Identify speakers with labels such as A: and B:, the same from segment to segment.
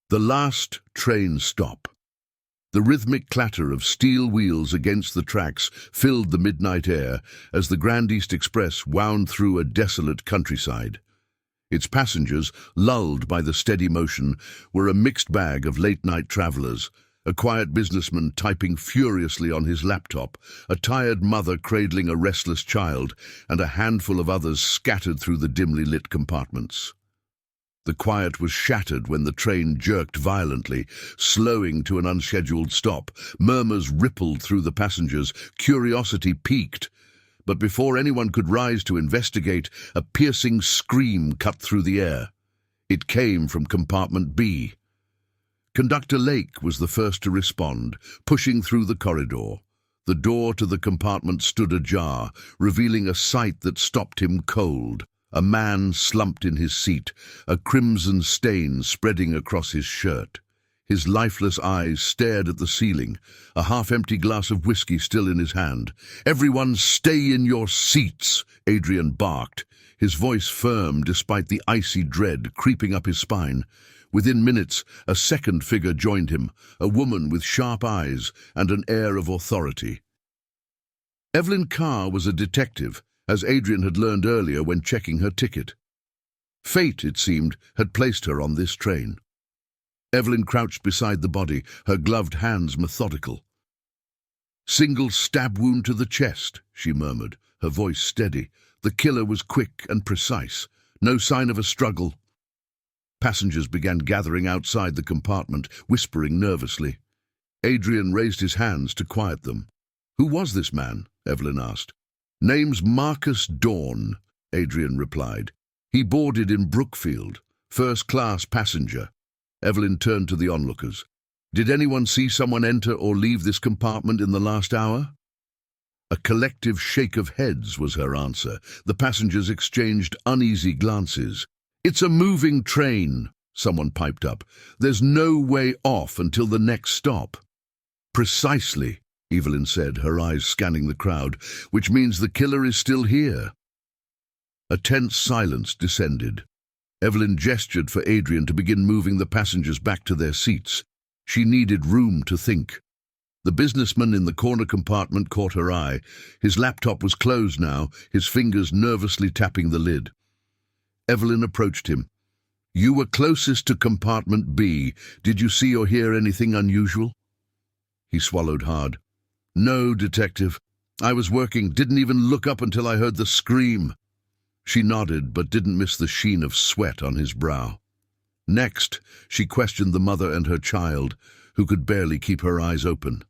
A: The last train stop. The rhythmic clatter of steel wheels against the tracks filled the midnight air as the Grand East Express wound through a desolate countryside. Its passengers, lulled by the steady motion, were a mixed bag of late-night travelers, a quiet businessman typing furiously on his laptop, a tired mother cradling a restless child, and a handful of others scattered through the dimly lit compartments. The quiet was shattered when the train jerked violently, slowing to an unscheduled stop. Murmurs rippled through the passengers, curiosity piqued. But before anyone could rise to investigate, a piercing scream cut through the air. It came from compartment B. Conductor Lake was the first to respond, pushing through the corridor. The door to the compartment stood ajar, revealing a sight that stopped him cold. A man slumped in his seat, a crimson stain spreading across his shirt. His lifeless eyes stared at the ceiling, a half-empty glass of whiskey still in his hand. "Everyone stay in your seats," Adrian barked, his voice firm despite the icy dread creeping up his spine. Within minutes, a second figure joined him, a woman with sharp eyes and an air of authority. Evelyn Carr was a detective, as Adrian had learned earlier when checking her ticket. Fate, it seemed, had placed her on this train. Evelyn crouched beside the body, her gloved hands methodical. "Single stab wound to the chest," she murmured, her voice steady. The killer was quick and precise. No sign of a struggle. Passengers began gathering outside the compartment, whispering nervously. Adrian raised his hands to quiet them. "Who was this man?" Evelyn asked. "Name's Marcus Dawn," Adrian replied. "He boarded in Brookfield, first-class passenger." Evelyn turned to the onlookers. "Did anyone see someone enter or leave this compartment in the last hour?" A collective shake of heads was her answer. The passengers exchanged uneasy glances. "It's a moving train," someone piped up. "There's no way off until the next stop." "Precisely," Evelyn said, her eyes scanning the crowd, "which means the killer is still here." A tense silence descended. Evelyn gestured for Adrian to begin moving the passengers back to their seats. She needed room to think. The businessman in the corner compartment caught her eye. His laptop was closed now, his fingers nervously tapping the lid. Evelyn approached him. "You were closest to compartment B. Did you see or hear anything unusual?" He swallowed hard. "No, detective. I was working, didn't even look up until I heard the scream." She nodded, but didn't miss the sheen of sweat on his brow. Next, she questioned the mother and her child, who could barely keep her eyes open.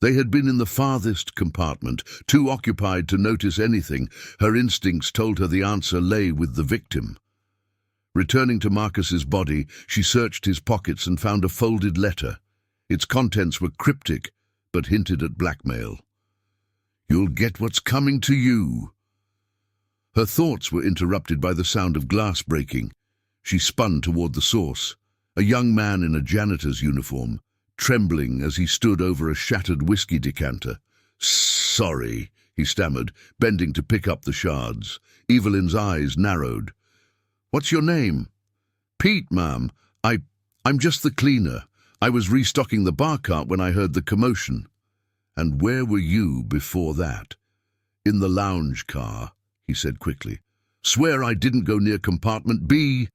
A: They had been in the farthest compartment, too occupied to notice anything. Her instincts told her the answer lay with the victim. Returning to Marcus's body, she searched his pockets and found a folded letter. Its contents were cryptic, but hinted at blackmail. "You'll get what's coming to you." Her thoughts were interrupted by the sound of glass breaking. She spun toward the source, a young man in a janitor's uniform, trembling as he stood over a shattered whiskey decanter. "Sorry," he stammered, bending to pick up the shards. Evelyn's eyes narrowed. "What's your name?" "Pete, ma'am. I'm just the cleaner. I was restocking the bar cart when I heard the commotion." "And where were you before that?" "In the lounge car," he said quickly. "Swear I didn't go near compartment B."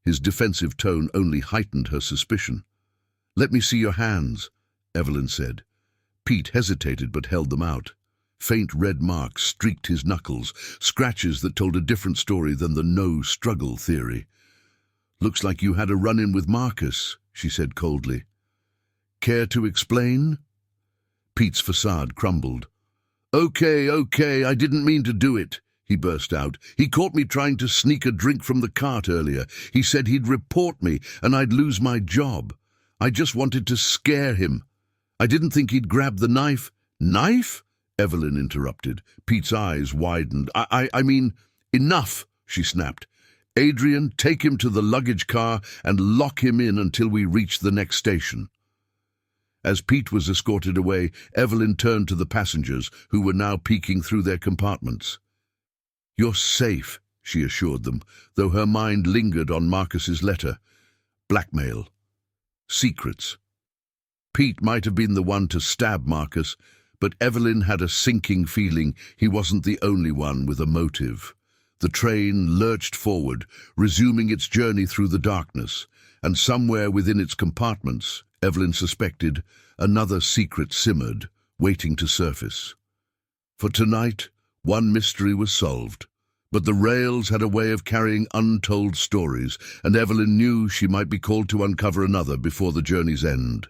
A: His defensive tone only heightened her suspicion. "Let me see your hands," Evelyn said. Pete hesitated but held them out. Faint red marks streaked his knuckles, scratches that told a different story than the no-struggle theory. "Looks like you had a run-in with Marcus," she said coldly. "Care to explain?" Pete's facade crumbled. Okay, I didn't mean to do it," he burst out. "He caught me trying to sneak a drink from the cart earlier. He said he'd report me and I'd lose my job. I just wanted to scare him. I didn't think he'd grab the knife." "Knife?" Evelyn interrupted. Pete's eyes widened. I mean, enough," she snapped. "Adrian, take him to the luggage car and lock him in until we reach the next station." As Pete was escorted away, Evelyn turned to the passengers, who were now peeking through their compartments. "You're safe," she assured them, though her mind lingered on Marcus's letter. Blackmail. Secrets. Pete might have been the one to stab Marcus, but Evelyn had a sinking feeling he wasn't the only one with a motive. The train lurched forward, resuming its journey through the darkness, and somewhere within its compartments, Evelyn suspected, another secret simmered, waiting to surface. For tonight, one mystery was solved, but the rails had a way of carrying untold stories, and Evelyn knew she might be called to uncover another before the journey's end.